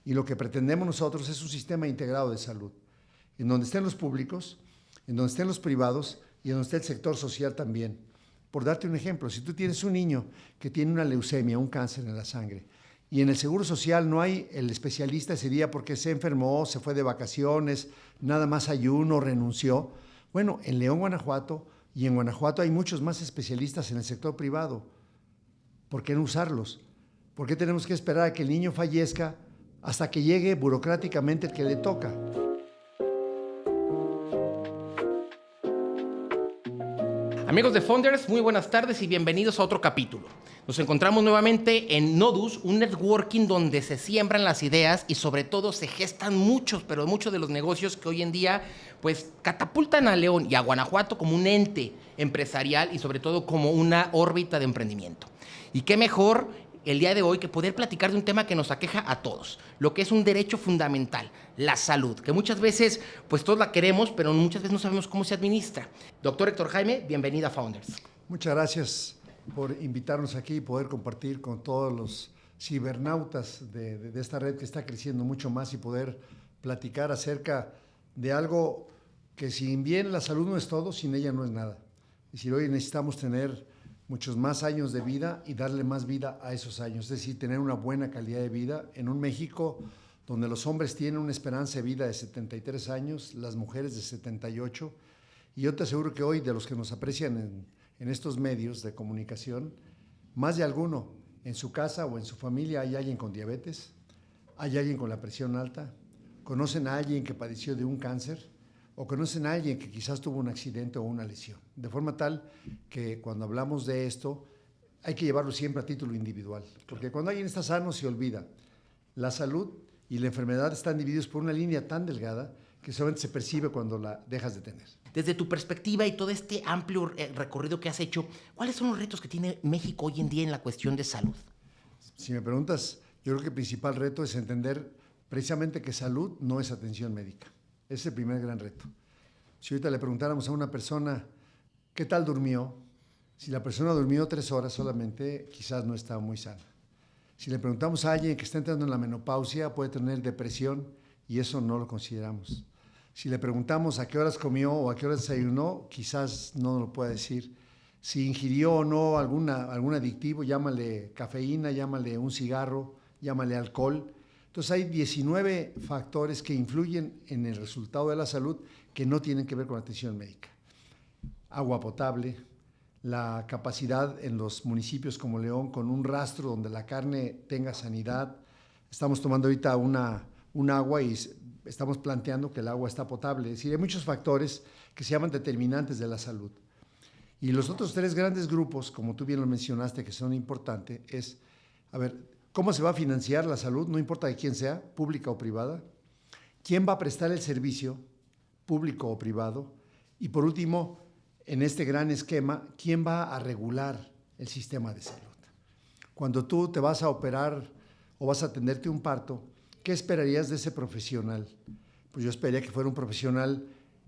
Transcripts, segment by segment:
Y lo que pretendemos nosotros es un sistema integrado de salud, en donde estén los públicos, en donde estén los privados y en donde esté el sector social también. Por darte un ejemplo, si tú tienes un niño que tiene una leucemia, un cáncer en la sangre, y en el Seguro Social no hay el especialista ese día porque se enfermó, se fue de vacaciones, nada más ayuno, renunció. Bueno, en León, Guanajuato, y en Guanajuato hay muchos más especialistas en el sector privado. ¿Por qué no usarlos? ¿Por qué tenemos que esperar a que el niño fallezca hasta que llegue burocráticamente el que le toca? Amigos de Founders, muy buenas tardes y bienvenidos a otro capítulo. Nos encontramos nuevamente en Nodus, un networking donde se siembran las ideas y sobre todo se gestan muchos de los negocios que hoy en día pues catapultan a León y a Guanajuato como un ente empresarial y sobre todo como una órbita de emprendimiento. Y qué mejor el día de hoy que poder platicar de un tema que nos aqueja a todos, lo que es un derecho fundamental, la salud, que muchas veces pues todos la queremos, pero muchas veces no sabemos cómo se administra. Doctor Héctor Jaime, bienvenido a Founders. Muchas gracias por invitarnos aquí y poder compartir con todos los cibernautas de esta red que está creciendo mucho más y poder platicar acerca de algo que si bien la salud no es todo, sin ella no es nada. Es decir, hoy necesitamos tener muchos más años de vida y darle más vida a esos años, es decir, tener una buena calidad de vida en un México donde los hombres tienen una esperanza de vida de 73 años, las mujeres de 78, y yo te aseguro que hoy de los que nos aprecian en estos medios de comunicación, más de alguno en su casa o en su familia hay alguien con diabetes, hay alguien con la presión alta, conocen a alguien que padeció de un cáncer, o conocen a alguien que quizás tuvo un accidente o una lesión. De forma tal que cuando hablamos de esto hay que llevarlo siempre a título individual, porque cuando alguien está sano se olvida. La salud y la enfermedad están divididos por una línea tan delgada que solamente se percibe cuando la dejas de tener. Desde tu perspectiva y todo este amplio recorrido que has hecho, ¿cuáles son los retos que tiene México hoy en día en la cuestión de salud? Si me preguntas, yo creo que el principal reto es entender precisamente que salud no es atención médica. Ese es el primer gran reto. Si ahorita le preguntáramos a una persona qué tal durmió, si la persona durmió 3 horas solamente, quizás no está muy sana. Si le preguntamos a alguien que está entrando en la menopausia, puede tener depresión y eso no lo consideramos. Si le preguntamos a qué horas comió o a qué horas desayunó, quizás no lo pueda decir. Si ingirió o no algún adictivo, llámale cafeína, llámale un cigarro, llámale alcohol. Entonces hay 19 factores que influyen en el resultado de la salud que no tienen que ver con la atención médica. Agua potable, la capacidad en los municipios como León con un rastro donde la carne tenga sanidad. Estamos tomando ahorita un agua y estamos planteando que el agua está potable. Es decir, hay muchos factores que se llaman determinantes de la salud. Y los otros 3 grandes grupos, como tú bien lo mencionaste, que son importantes, es, ¿cómo se va a financiar la salud? No importa de quién sea, pública o privada. ¿Quién va a prestar el servicio, público o privado? Y por último, en este gran esquema, ¿quién va a regular el sistema de salud? Cuando tú te vas a operar o vas a atenderte un parto, ¿qué esperarías de ese profesional? Pues yo esperaría que fuera un profesional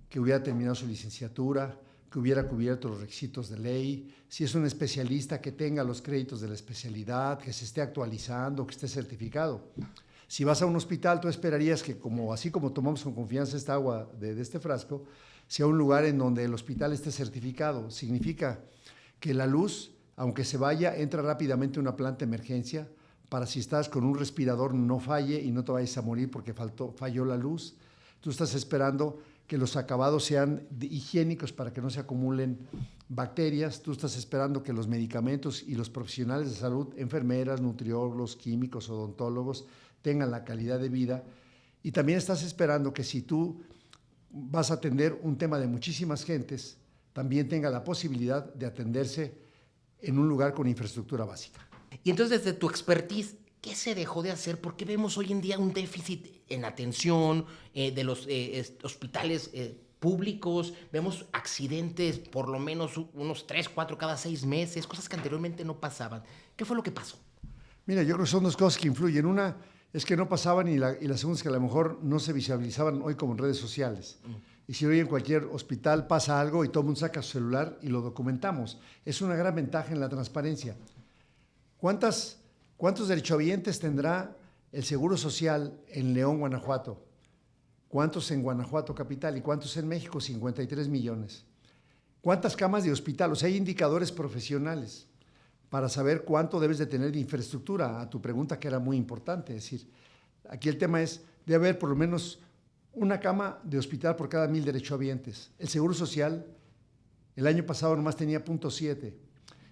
que hubiera terminado su licenciatura, que hubiera cubierto los requisitos de ley, si es un especialista que tenga los créditos de la especialidad, que se esté actualizando, que esté certificado. Si vas a un hospital, tú esperarías que así como tomamos con confianza esta agua de este frasco, sea un lugar en donde el hospital esté certificado. Significa que la luz, aunque se vaya, entra rápidamente a una planta de emergencia para si estás con un respirador no falle y no te vayas a morir porque falló la luz. Tú estás esperando que los acabados sean higiénicos para que no se acumulen bacterias. Tú estás esperando que los medicamentos y los profesionales de salud, enfermeras, nutriólogos, químicos, odontólogos, tengan la calidad de vida. Y también estás esperando que si tú vas a atender un tema de muchísimas gentes, también tenga la posibilidad de atenderse en un lugar con infraestructura básica. Y entonces, desde tu expertise, ¿qué se dejó de hacer? ¿Por qué vemos hoy en día un déficit en atención de los hospitales públicos? Vemos accidentes por lo menos unos 3, 4 cada 6 meses, cosas que anteriormente no pasaban. ¿Qué fue lo que pasó? Mira, yo creo que son 2 cosas que influyen. Una es que no pasaban y la segunda es que a lo mejor no se visibilizaban hoy como en redes sociales. Y si hoy en cualquier hospital pasa algo y todo el mundo saca su celular y lo documentamos. Es una gran ventaja en la transparencia. ¿Cuántos derechohabientes tendrá el Seguro Social en León, Guanajuato. ¿Cuántos en Guanajuato capital y cuántos en México? 53 millones. ¿Cuántas camas de hospital? O sea, hay indicadores profesionales para saber cuánto debes de tener de infraestructura, a tu pregunta que era muy importante. Es decir, aquí el tema es, debe haber por lo menos una cama de hospital por cada 1,000 derechohabientes. El Seguro Social el año pasado nomás tenía 0.7.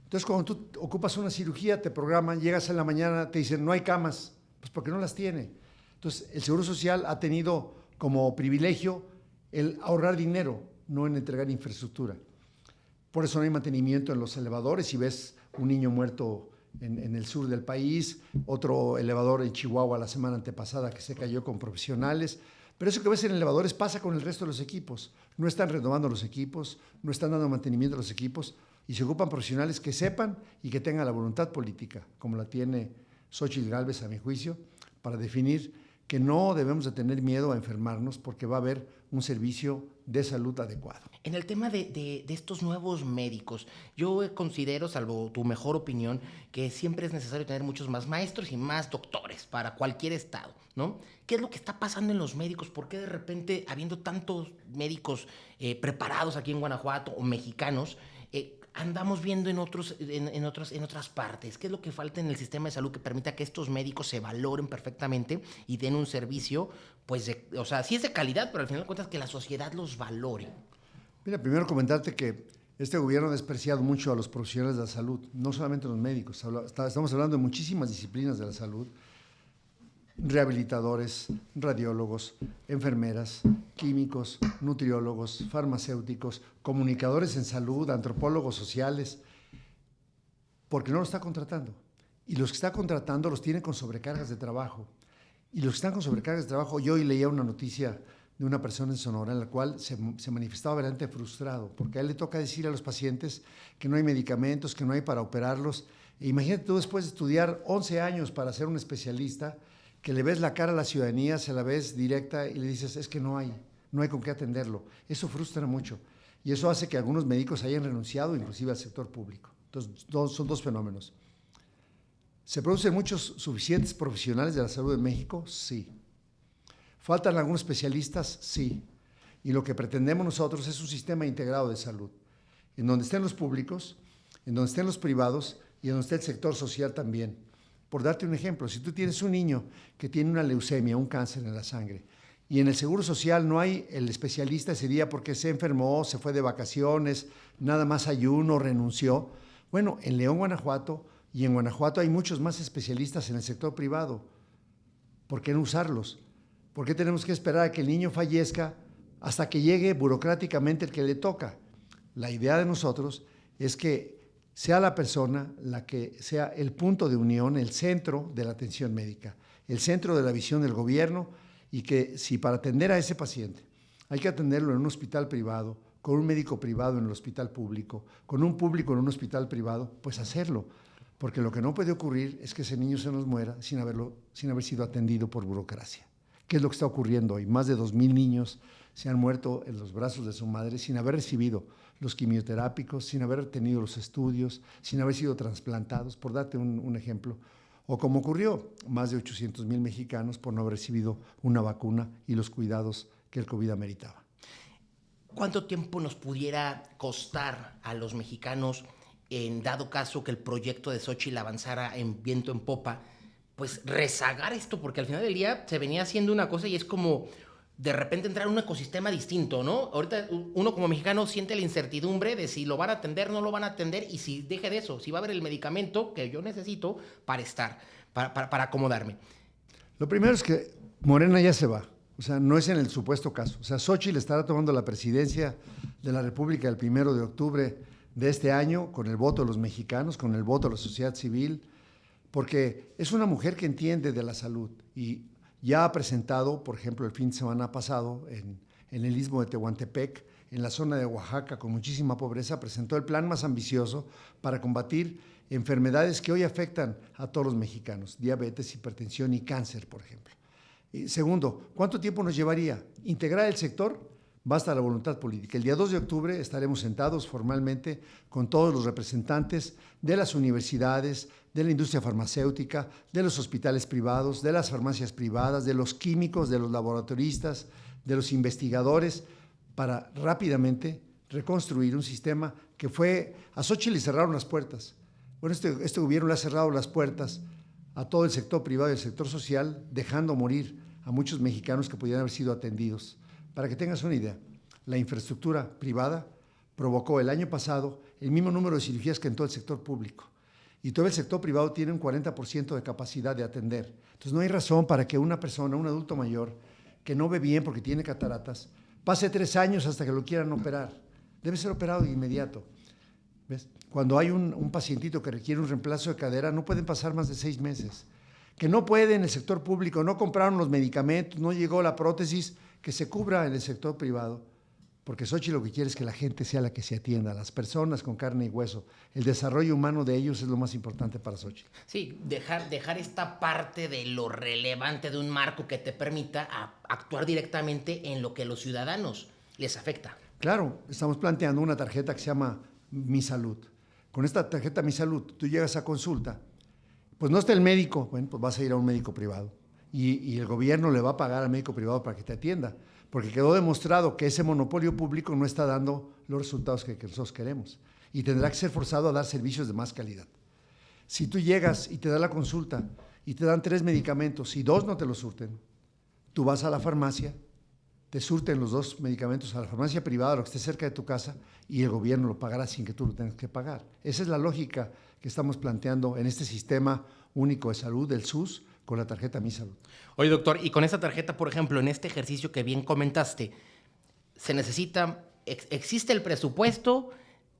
Entonces, cuando tú ocupas una cirugía, te programan, llegas en la mañana, te dicen, no hay camas, pues porque no las tiene. Entonces, el Seguro Social ha tenido como privilegio el ahorrar dinero, no en entregar infraestructura. Por eso no hay mantenimiento en los elevadores. Si ves un niño muerto en el sur del país, otro elevador en Chihuahua la semana antepasada que se cayó con profesionales. Pero eso que ves en elevadores pasa con el resto de los equipos. No están renovando los equipos, no están dando mantenimiento a los equipos y se ocupan profesionales que sepan y que tengan la voluntad política, como la tiene Xóchitl Gálvez, a mi juicio, para definir que no debemos de tener miedo a enfermarnos porque va a haber un servicio de salud adecuado. En el tema de estos nuevos médicos, yo considero, salvo tu mejor opinión, que siempre es necesario tener muchos más maestros y más doctores para cualquier estado, ¿no? ¿Qué es lo que está pasando en los médicos? ¿Por qué de repente, habiendo tantos médicos preparados aquí en Guanajuato o mexicanos, andamos viendo en otras partes? ¿Qué es lo que falta en el sistema de salud que permita que estos médicos se valoren perfectamente y den un servicio, pues, o sea, sí es de calidad, pero al final de cuentas que la sociedad los valore? Mira, primero comentarte que este gobierno ha despreciado mucho a los profesionales de la salud, no solamente los médicos, estamos hablando de muchísimas disciplinas de la salud, rehabilitadores, radiólogos, enfermeras, químicos, nutriólogos, farmacéuticos, comunicadores en salud, antropólogos sociales, porque no los está contratando. Y los que está contratando los tiene con sobrecargas de trabajo. Y los que están con sobrecargas de trabajo, yo hoy leía una noticia de una persona en Sonora en la cual se manifestaba verdaderamente frustrado, porque a él le toca decir a los pacientes que no hay medicamentos, que no hay para operarlos. E imagínate tú después de estudiar 11 años para ser un especialista, que le ves la cara a la ciudadanía, se la ves directa y le dices, es que no hay con qué atenderlo. Eso frustra mucho y eso hace que algunos médicos hayan renunciado inclusive al sector público. Entonces, son dos fenómenos. ¿Se producen muchos suficientes profesionales de la salud en México? Sí. ¿Faltan algunos especialistas? Sí. Y lo que pretendemos nosotros es un sistema integrado de salud, en donde estén los públicos, en donde estén los privados y en donde esté el sector social también. Por darte un ejemplo, si tú tienes un niño que tiene una leucemia, un cáncer en la sangre, y en el Seguro Social no hay el especialista ese día porque se enfermó, se fue de vacaciones, nada más ayuno, renunció. Bueno, en León, Guanajuato, y en Guanajuato hay muchos más especialistas en el sector privado. ¿Por qué no usarlos? ¿Por qué tenemos que esperar a que el niño fallezca hasta que llegue burocráticamente el que le toca? La idea de nosotros es que sea la persona la que sea el punto de unión, el centro de la atención médica, el centro de la visión del gobierno, y que si para atender a ese paciente hay que atenderlo en un hospital privado, con un médico privado en el hospital público, con un público en un hospital privado, pues hacerlo. Porque lo que no puede ocurrir es que ese niño se nos muera sin haber sido atendido por burocracia. ¿Qué es lo que está ocurriendo hoy? Más de 2,000 niños se han muerto en los brazos de su madre sin haber recibido los quimioterápicos, sin haber tenido los estudios, sin haber sido trasplantados, por darte un ejemplo. O como ocurrió, más de 800,000 mexicanos por no haber recibido una vacuna y los cuidados que el COVID ameritaba. ¿Cuánto tiempo nos pudiera costar a los mexicanos, en dado caso que el proyecto de Xóchitl avanzara en viento en popa, pues rezagar esto? Porque al final del día se venía haciendo una cosa y es como de repente entrar en un ecosistema distinto, ¿no? Ahorita uno como mexicano siente la incertidumbre de si lo van a atender, no lo van a atender, y si deje de eso, si va a haber el medicamento que yo necesito para estar, para acomodarme. Lo primero es que Morena ya se va, o sea, no es en el supuesto caso. O sea, Xóchitl estará tomando la presidencia de la República el 1 de octubre de este año con el voto de los mexicanos, con el voto de la sociedad civil, porque es una mujer que entiende de la salud y ya ha presentado, por ejemplo, el fin de semana pasado en el istmo de Tehuantepec, en la zona de Oaxaca con muchísima pobreza, presentó el plan más ambicioso para combatir enfermedades que hoy afectan a todos los mexicanos, diabetes, hipertensión y cáncer, por ejemplo. Y segundo, ¿cuánto tiempo nos llevaría integrar el sector? basta la voluntad política. El día 2 de octubre estaremos sentados formalmente con todos los representantes de las universidades, de la industria farmacéutica, de los hospitales privados, de las farmacias privadas, de los químicos, de los laboratoristas, de los investigadores, para rápidamente reconstruir un sistema que fue… A Xóchitl le cerraron las puertas. Bueno, este gobierno le ha cerrado las puertas a todo el sector privado y el sector social, dejando morir a muchos mexicanos que podían haber sido atendidos. Para que tengas una idea, la infraestructura privada provocó el año pasado el mismo número de cirugías que en todo el sector público. Y todo el sector privado tiene un 40% de capacidad de atender. Entonces no hay razón para que una persona, un adulto mayor, que no ve bien porque tiene cataratas, pase 3 años hasta que lo quieran operar. Debe ser operado de inmediato. ¿Ves? Cuando hay un pacientito que requiere un reemplazo de cadera, no pueden pasar más de 6 meses. Que no puede en el sector público, no compraron los medicamentos, no llegó la prótesis, que se cubra en el sector privado. Porque Xóchitl lo que quiere es que la gente sea la que se atienda, las personas con carne y hueso. El desarrollo humano de ellos es lo más importante para Xóchitl. Sí, dejar esta parte de lo relevante de un marco que te permita actuar directamente en lo que a los ciudadanos les afecta. Claro, estamos planteando una tarjeta que se llama Mi Salud. Con esta tarjeta Mi Salud, tú llegas a consulta, pues no está el médico, bueno, pues vas a ir a un médico privado. Y el gobierno le va a pagar al médico privado para que te atienda, porque quedó demostrado que ese monopolio público no está dando los resultados que nosotros queremos y tendrá que ser forzado a dar servicios de más calidad. Si tú llegas y te da la consulta y te dan 3 medicamentos y 2 no te los surten, tú vas a la farmacia, te surten los 2 medicamentos a la farmacia privada, lo que esté cerca de tu casa, y el gobierno lo pagará sin que tú lo tengas que pagar. Esa es la lógica que estamos planteando en este sistema único de salud, del SUS, con la tarjeta Mi Salud. Oye, doctor, y con esta tarjeta, por ejemplo, en este ejercicio que bien comentaste, se necesita, existe el presupuesto,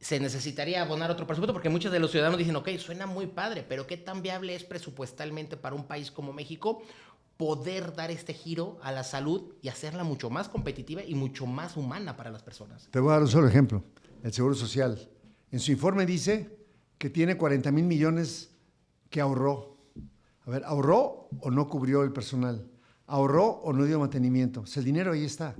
se necesitaría abonar otro presupuesto, porque muchos de los ciudadanos dicen, ok, suena muy padre, pero ¿qué tan viable es presupuestalmente para un país como México poder dar este giro a la salud y hacerla mucho más competitiva y mucho más humana para las personas? Te voy a dar un solo ejemplo, el Seguro Social. En su informe dice que tiene 40,000 millones que ahorró. A ver, ¿ahorró o no cubrió el personal? ¿Ahorró o no dio mantenimiento? Pues el dinero ahí está,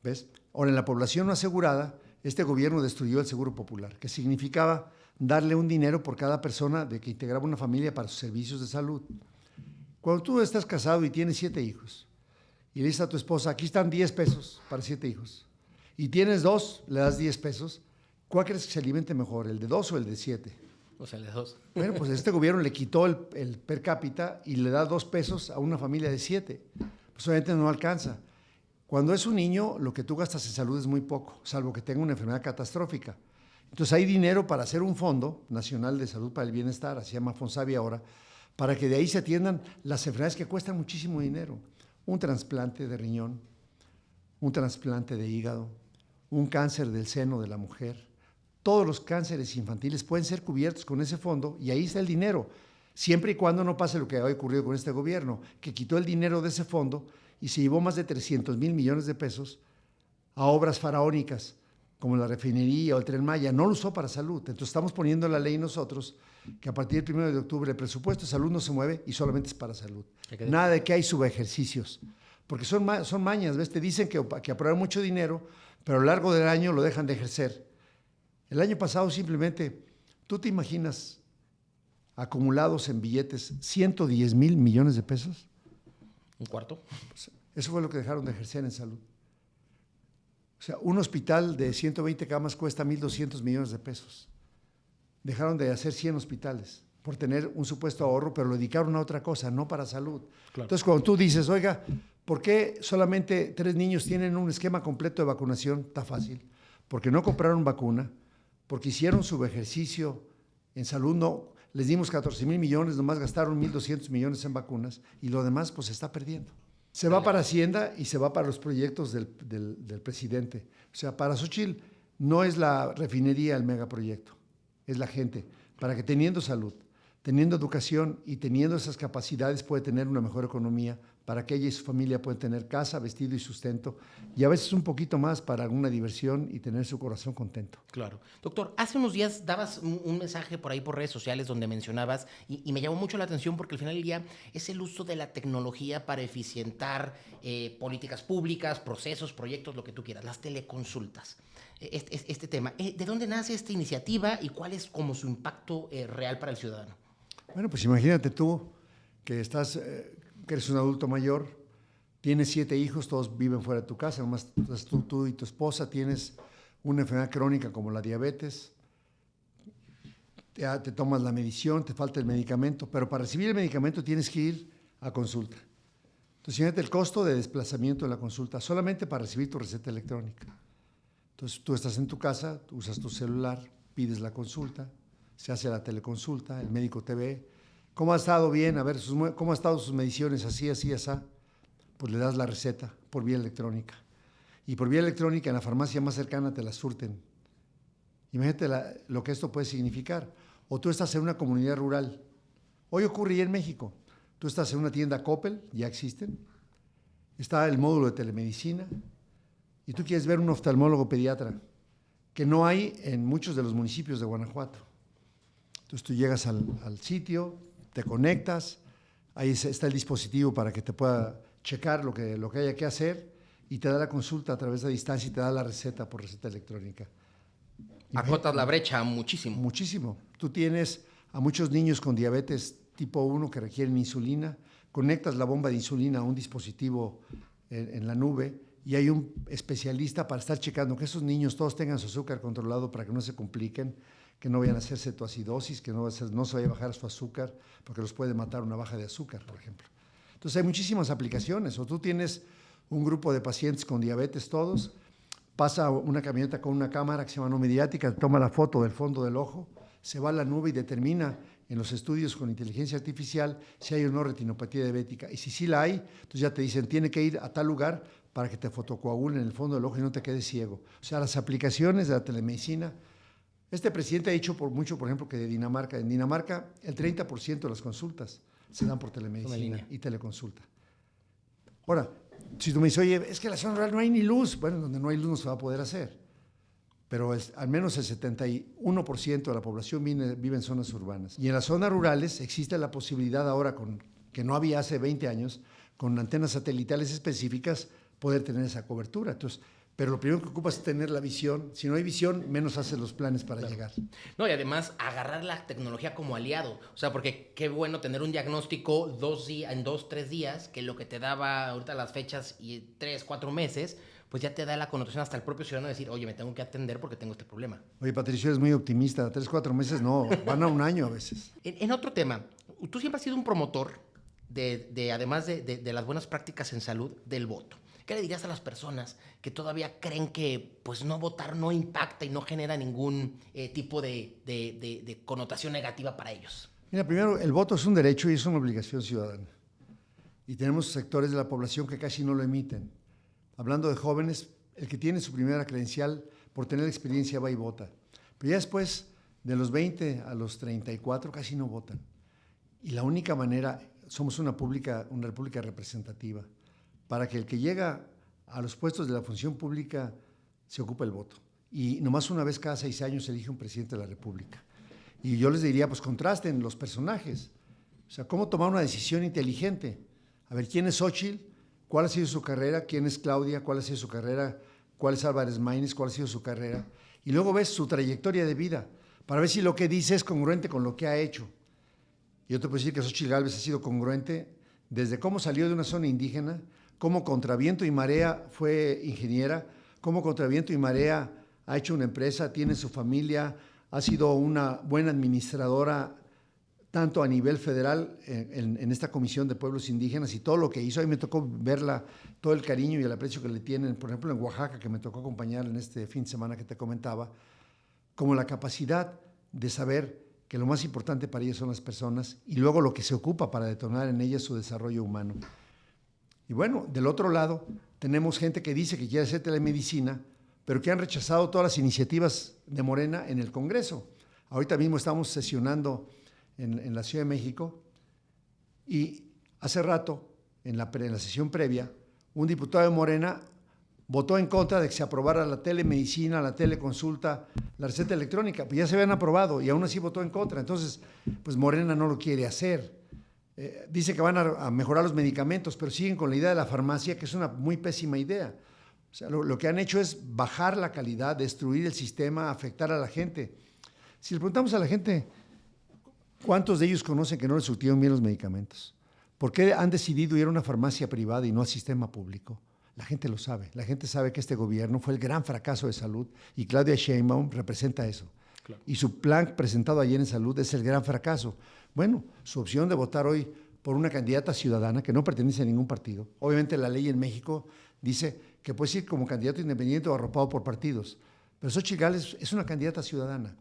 ¿ves? Ahora, en la población no asegurada, este gobierno destruyó el Seguro Popular, que significaba darle un dinero por cada persona de que integraba una familia para sus servicios de salud. Cuando tú estás casado y tienes 7 hijos, y le dices a tu esposa, aquí están 10 pesos para 7 hijos, y tienes 2, le das 10 pesos, ¿cuál crees que se alimente mejor, el de 2 o el de 7? O sea, el de 2. Bueno, pues este gobierno le quitó el per cápita y le da 2 pesos a una familia de 7. Pues obviamente no alcanza. Cuando es un niño, lo que tú gastas en salud es muy poco, salvo que tenga una enfermedad catastrófica. Entonces hay dinero para hacer un Fondo Nacional de Salud para el Bienestar, así se llama Fonsavi ahora, para que de ahí se atiendan las enfermedades que cuestan muchísimo dinero. Un trasplante de riñón, un trasplante de hígado, un cáncer del seno de la mujer. Todos los cánceres infantiles pueden ser cubiertos con ese fondo y ahí está el dinero, siempre y cuando no pase lo que ha ocurrido con este gobierno, que quitó el dinero de ese fondo y se llevó más de 300,000 millones de pesos a obras faraónicas, como la refinería o el Tren Maya. No lo usó para salud. Entonces estamos poniendo en la ley nosotros que a partir del 1 de octubre el presupuesto de salud no se mueve y solamente es para salud. Nada de que hay subejercicios, porque son mañas, ¿ves? Te dicen que aprueban mucho dinero, pero a lo largo del año lo dejan de ejercer. El año pasado simplemente, ¿tú te imaginas acumulados en billetes 110,000 millones de pesos? ¿Un cuarto? Pues eso fue lo que dejaron de ejercer en salud. O sea, un hospital de 120 camas cuesta 1,200 millones de pesos. Dejaron de hacer 100 hospitales por tener un supuesto ahorro, pero lo dedicaron a otra cosa, no para salud. Claro. Entonces, cuando tú dices, oiga, ¿por qué solamente 3 niños tienen un esquema completo de vacunación? Está fácil. Porque no compraron vacuna, porque hicieron subejercicio en salud, no, les dimos 14,000 millones, nomás gastaron 1,200 millones en vacunas y lo demás pues se está perdiendo. Se va para Hacienda y se va para los proyectos del presidente. O sea, para Xóchitl no es la refinería el megaproyecto, es la gente, para que teniendo salud, teniendo educación y teniendo esas capacidades puede tener una mejor economía para que ella y su familia puedan tener casa, vestido y sustento, y a veces un poquito más para alguna diversión y tener su corazón contento. Claro. Doctor, hace unos días dabas un mensaje por ahí por redes sociales donde mencionabas, y me llamó mucho la atención porque al final del día es el uso de la tecnología para eficientar políticas públicas, procesos, proyectos, lo que tú quieras, las teleconsultas. Este tema, ¿de dónde nace esta iniciativa y cuál es como su impacto real para el ciudadano? Bueno, pues imagínate tú que que eres un adulto mayor, tienes 7 hijos, todos viven fuera de tu casa, nomás tú y tu esposa, tienes una enfermedad crónica como la diabetes, te tomas la medición, te falta el medicamento, pero para recibir el medicamento tienes que ir a consulta. Entonces, imagínate el costo de desplazamiento de la consulta, solamente para recibir tu receta electrónica. Entonces, tú estás en tu casa, usas tu celular, pides la consulta, se hace la teleconsulta, el médico te ve. ¿Cómo ha estado bien? A ver, ¿cómo han estado sus mediciones? Así, así, así. Pues le das la receta por vía electrónica. Y por vía electrónica en la farmacia más cercana te la surten. Imagínate lo que esto puede significar. O tú estás en una comunidad rural. Hoy ocurre ya en México. Tú estás en una tienda Coppel, ya existen. Está el módulo de telemedicina. Y tú quieres ver un oftalmólogo pediatra, que no hay en muchos de los municipios de Guanajuato. Entonces tú llegas al sitio, te conectas, ahí está el dispositivo para que te pueda checar lo que haya que hacer y te da la consulta a través de distancia y te da la receta por receta electrónica. Acotas la brecha muchísimo. Muchísimo. Tú tienes a muchos niños con diabetes tipo 1 que requieren insulina, conectas la bomba de insulina a un dispositivo en la nube y hay un especialista para estar checando que esos niños todos tengan su azúcar controlado para que no se compliquen, que no vayan a hacer cetoacidosis, que no se vaya a bajar su azúcar, porque los puede matar una baja de azúcar, por ejemplo. Entonces hay muchísimas aplicaciones. O tú tienes un grupo de pacientes con diabetes todos, pasa una camioneta con una cámara que se llama no mediática, toma la foto del fondo del ojo, se va a la nube y determina en los estudios con inteligencia artificial si hay o no retinopatía diabética. Y si sí la hay, entonces ya te dicen, tiene que ir a tal lugar para que te fotocoagulen en el fondo del ojo y no te quedes ciego. O sea, las aplicaciones de la telemedicina. Este presidente ha dicho mucho, por ejemplo, que en Dinamarca el 30% de las consultas se dan por telemedicina y teleconsulta. Ahora, si tú me dices, oye, es que en la zona rural no hay ni luz, bueno, donde no hay luz no se va a poder hacer. Pero al menos el 71% de la población vive en zonas urbanas. Y en las zonas rurales existe la posibilidad ahora, que no había hace 20 años, con antenas satelitales específicas, poder tener esa cobertura. Entonces, pero lo primero que ocupas es tener la visión. Si no hay visión, menos haces los planes para llegar. No, y además agarrar la tecnología como aliado. O sea, porque qué bueno tener un diagnóstico en 2-3 días, que lo que te daba ahorita las fechas y 3-4 meses, pues ya te da la connotación hasta el propio ciudadano de decir, oye, me tengo que atender porque tengo este problema. Oye, Patricio, eres muy optimista. 3-4 meses no, van a un año a veces. En otro tema, tú siempre has sido un promotor además de las buenas prácticas en salud, del voto. ¿Qué le dirías a las personas que todavía creen que pues, no votar no impacta y no genera ningún tipo de connotación negativa para ellos? Mira, primero, el voto es un derecho y es una obligación ciudadana. Y tenemos sectores de la población que casi no lo emiten. Hablando de jóvenes, el que tiene su primera credencial por tener experiencia va y vota. Pero ya después, de los 20 a los 34, casi no votan. Y la única manera, somos una república representativa, para que el que llega a los puestos de la función pública se ocupe el voto. Y nomás una vez cada 6 años se elige un presidente de la República. Y yo les diría, pues contrasten los personajes. O sea, cómo tomar una decisión inteligente. A ver, ¿quién es Xóchitl? ¿Cuál ha sido su carrera? ¿Quién es Claudia? ¿Cuál ha sido su carrera? ¿Cuál es Álvarez Maínez? ¿Cuál ha sido su carrera? Y luego ves su trayectoria de vida, para ver si lo que dice es congruente con lo que ha hecho. Y yo te puedo decir que Xóchitl Gálvez ha sido congruente desde cómo salió de una zona indígena, cómo contra viento y marea fue ingeniera, cómo contra viento y marea ha hecho una empresa, tiene su familia, ha sido una buena administradora tanto a nivel federal en esta Comisión de Pueblos Indígenas y todo lo que hizo. A mí me tocó verla, todo el cariño y el aprecio que le tienen, por ejemplo, en Oaxaca, que me tocó acompañar en este fin de semana que te comentaba, como la capacidad de saber que lo más importante para ellas son las personas y luego lo que se ocupa para detonar en ellas su desarrollo humano. Y bueno, del otro lado, tenemos gente que dice que quiere hacer telemedicina, pero que han rechazado todas las iniciativas de Morena en el Congreso. Ahorita mismo estamos sesionando en la Ciudad de México y hace rato en la sesión previa, un diputado de Morena votó en contra de que se aprobara la telemedicina, la teleconsulta, la receta electrónica. Pues ya se habían aprobado y aún así votó en contra. Entonces, pues Morena no lo quiere hacer. Dice que van a mejorar los medicamentos, pero siguen con la idea de la farmacia, que es una muy pésima idea. O sea, lo que han hecho es bajar la calidad, destruir el sistema, afectar a la gente. Si le preguntamos a la gente, ¿cuántos de ellos conocen que no les surtieron bien los medicamentos? ¿Por qué han decidido ir a una farmacia privada y no al sistema público? La gente lo sabe. La gente sabe que este gobierno fue el gran fracaso de salud y Claudia Sheinbaum representa eso. Claro. Y su plan presentado ayer en salud es el gran fracaso. Bueno, su opción de votar hoy por una candidata ciudadana que no pertenece a ningún partido. Obviamente la ley en México dice que puedes ir como candidato independiente o arropado por partidos. Pero Xóchitl Gálvez es una candidata ciudadana.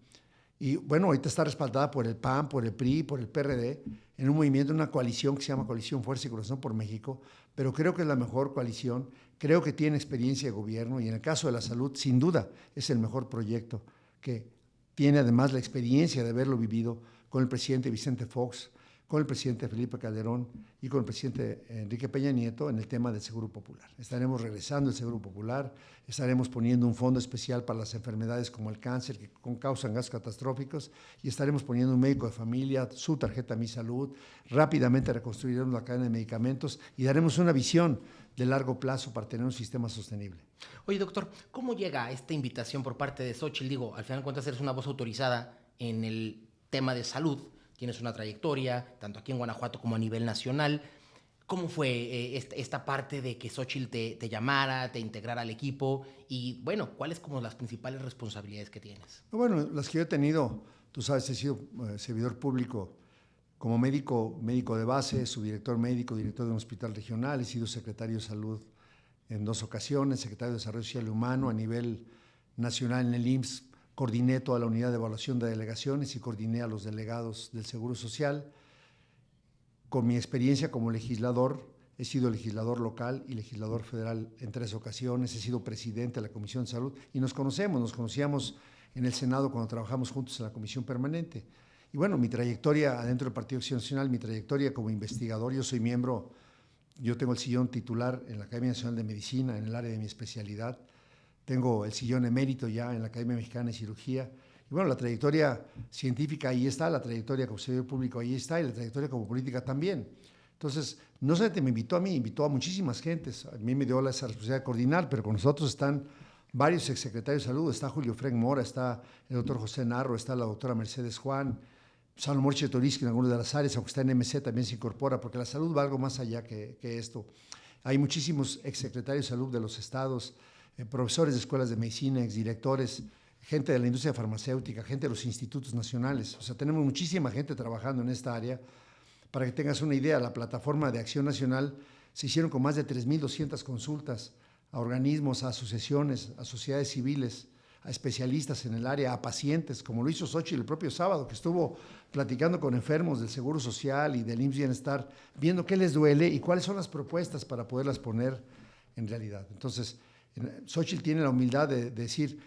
Y bueno, ahorita está respaldada por el PAN, por el PRI, por el PRD, en un movimiento, una coalición que se llama Coalición Fuerza y Corazón por México, pero creo que es la mejor coalición, creo que tiene experiencia de gobierno y en el caso de la salud, sin duda, es el mejor proyecto, que tiene además la experiencia de haberlo vivido con el presidente Vicente Fox, con el presidente Felipe Calderón y con el presidente Enrique Peña Nieto en el tema del Seguro Popular. Estaremos regresando el Seguro Popular, estaremos poniendo un fondo especial para las enfermedades como el cáncer, que causan gastos catastróficos, y estaremos poniendo un médico de familia, su tarjeta Mi Salud, rápidamente reconstruiremos la cadena de medicamentos y daremos una visión de largo plazo para tener un sistema sostenible. Oye, doctor, ¿cómo llega esta invitación por parte de Xóchitl? Digo, al final de cuentas eres una voz autorizada en el tema de salud, tienes una trayectoria, tanto aquí en Guanajuato como a nivel nacional. ¿Cómo fue esta parte de que Xóchitl te llamara, te integrara al equipo? Y bueno, ¿cuáles como las principales responsabilidades que tienes? Bueno, las que yo he tenido, tú sabes, he sido servidor público como médico de base, subdirector médico, director de un hospital regional, he sido secretario de salud en 2 ocasiones, secretario de Desarrollo Social y Humano a nivel nacional en el IMSS. Coordiné toda la unidad de evaluación de delegaciones y coordiné a los delegados del Seguro Social. Con mi experiencia como legislador, he sido legislador local y legislador federal en 3 ocasiones, he sido presidente de la Comisión de Salud y nos conocíamos en el Senado cuando trabajamos juntos en la Comisión Permanente. Y bueno, mi trayectoria adentro del Partido Acción Nacional, mi trayectoria como investigador, yo tengo el sillón titular en la Academia Nacional de Medicina, en el área de mi especialidad. Tengo el sillón emérito ya en la Academia Mexicana de Cirugía. Y bueno, la trayectoria científica ahí está, la trayectoria como servidor público ahí está y la trayectoria como política también. Entonces, no solamente me invitó a mí, invitó a muchísimas gentes. A mí me dio esa responsabilidad de coordinar, pero con nosotros están varios exsecretarios de salud. Está Julio Frank Mora, está el doctor José Narro, está la doctora Mercedes Juan, Salomón Chetoriski en algunas de las áreas, aunque está en MC también se incorpora, porque la salud va algo más allá que esto. Hay muchísimos exsecretarios de salud de los estados, profesores de escuelas de medicina, exdirectores, gente de la industria farmacéutica, gente de los institutos nacionales. O sea, tenemos muchísima gente trabajando en esta área. Para que tengas una idea, la plataforma de Acción Nacional se hicieron con más de 3,200 consultas a organismos, a asociaciones, a sociedades civiles, a especialistas en el área, a pacientes, como lo hizo Xóchitl el propio sábado, que estuvo platicando con enfermos del Seguro Social y del IMSS Bienestar, viendo qué les duele y cuáles son las propuestas para poderlas poner en realidad. Entonces, Xóchitl tiene la humildad de decir,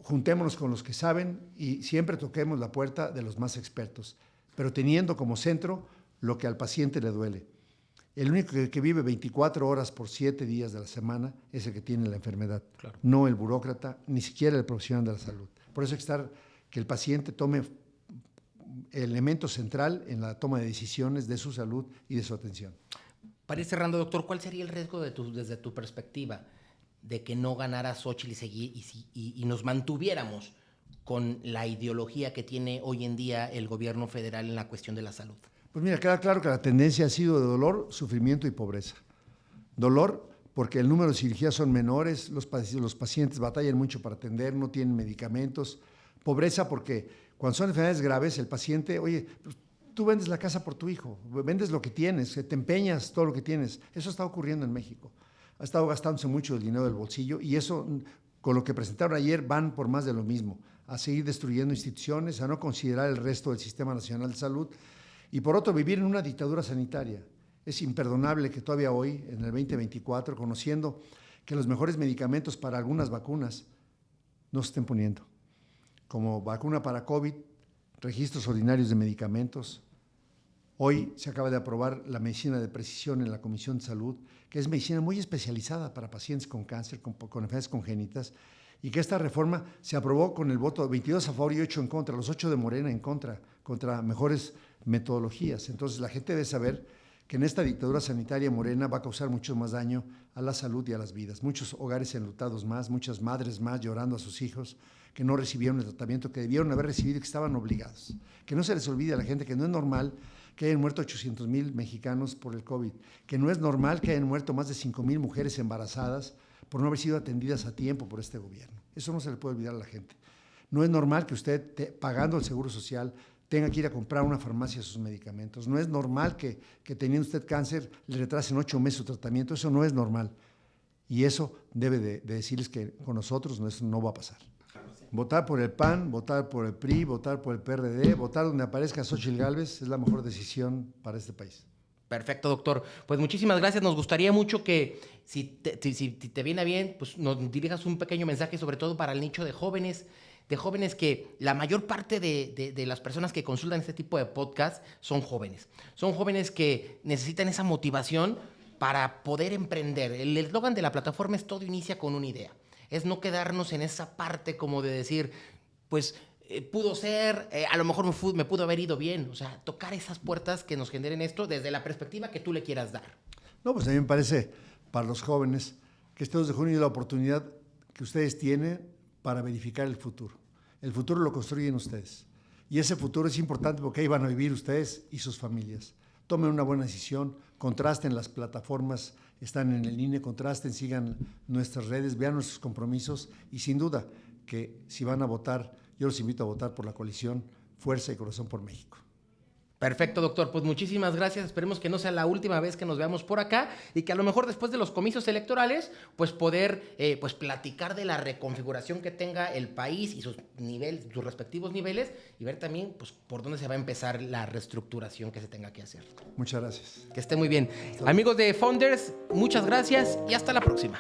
juntémonos con los que saben y siempre toquemos la puerta de los más expertos, pero teniendo como centro lo que al paciente le duele. El único que vive 24 horas por 7 días de la semana es el que tiene la enfermedad, claro. No el burócrata, ni siquiera el profesional de la salud. Por eso hay que el paciente tome elemento central en la toma de decisiones de su salud y de su atención. Para ir cerrando, doctor, ¿cuál sería el riesgo desde tu perspectiva de que no ganara Xóchitl y nos mantuviéramos con la ideología que tiene hoy en día el gobierno federal en la cuestión de la salud? Pues mira, queda claro que la tendencia ha sido de dolor, sufrimiento y pobreza. Dolor porque el número de cirugías son menores, los pacientes batallan mucho para atender, no tienen medicamentos. Pobreza porque cuando son enfermedades graves, el paciente, oye, pues, tú vendes la casa por tu hijo, vendes lo que tienes, te empeñas todo lo que tienes. Eso está ocurriendo en México. Ha estado gastándose mucho el dinero del bolsillo y eso, con lo que presentaron ayer, van por más de lo mismo, a seguir destruyendo instituciones, a no considerar el resto del Sistema Nacional de Salud y por otro, vivir en una dictadura sanitaria. Es imperdonable que todavía hoy, en el 2024, conociendo que los mejores medicamentos para algunas vacunas no se estén poniendo, como vacuna para COVID, registros ordinarios de medicamentos, Hoy se acaba de aprobar la medicina de precisión en la Comisión de Salud, que es medicina muy especializada para pacientes con cáncer, con enfermedades congénitas, y que esta reforma se aprobó con el voto 22 a favor y 8 en contra, los 8 de Morena en contra mejores metodologías. Entonces la gente debe saber que en esta dictadura sanitaria Morena va a causar mucho más daño a la salud y a las vidas. Muchos hogares enlutados más, muchas madres más llorando a sus hijos que no recibieron el tratamiento que debieron haber recibido y que estaban obligados. Que no se les olvide a la gente que no es normal que hayan muerto 800,000 mexicanos por el COVID, que no es normal que hayan muerto más de 5,000 mujeres embarazadas por no haber sido atendidas a tiempo por este gobierno. Eso no se le puede olvidar a la gente. No es normal que usted, pagando el Seguro Social, tenga que ir a comprar a una farmacia sus medicamentos. No es normal que teniendo usted cáncer le retrasen 8 meses su tratamiento. Eso no es normal. Y eso debe de decirles que con nosotros eso no va a pasar. Votar por el PAN, votar por el PRI, votar por el PRD, votar donde aparezca Xóchitl Gálvez es la mejor decisión para este país. Perfecto, doctor. Pues muchísimas gracias. Nos gustaría mucho que, si te viene bien, pues nos dirijas un pequeño mensaje, sobre todo para el nicho de jóvenes que la mayor parte de las personas que consultan este tipo de podcast son jóvenes. Son jóvenes que necesitan esa motivación para poder emprender. El eslogan de la plataforma es todo inicia con una idea. Es no quedarnos en esa parte como de decir, pues pudo ser, a lo mejor me pudo haber ido bien. O sea, tocar esas puertas que nos generen esto desde la perspectiva que tú le quieras dar. No, pues a mí me parece, para los jóvenes, que este 2 de junio es la oportunidad que ustedes tienen para verificar el futuro. El futuro lo construyen ustedes. Y ese futuro es importante porque ahí van a vivir ustedes y sus familias. Tomen una buena decisión, contrasten las plataformas, están en el INE, contrasten, sigan nuestras redes, vean nuestros compromisos y sin duda que si van a votar, yo los invito a votar por la coalición Fuerza y Corazón por México. Perfecto, doctor. Pues muchísimas gracias. Esperemos que no sea la última vez que nos veamos por acá y que a lo mejor después de los comicios electorales, pues poder pues platicar de la reconfiguración que tenga el país y sus respectivos niveles y ver también pues por dónde se va a empezar la reestructuración que se tenga que hacer. Muchas gracias. Que esté muy bien. Amigos de Founders, muchas gracias y hasta la próxima.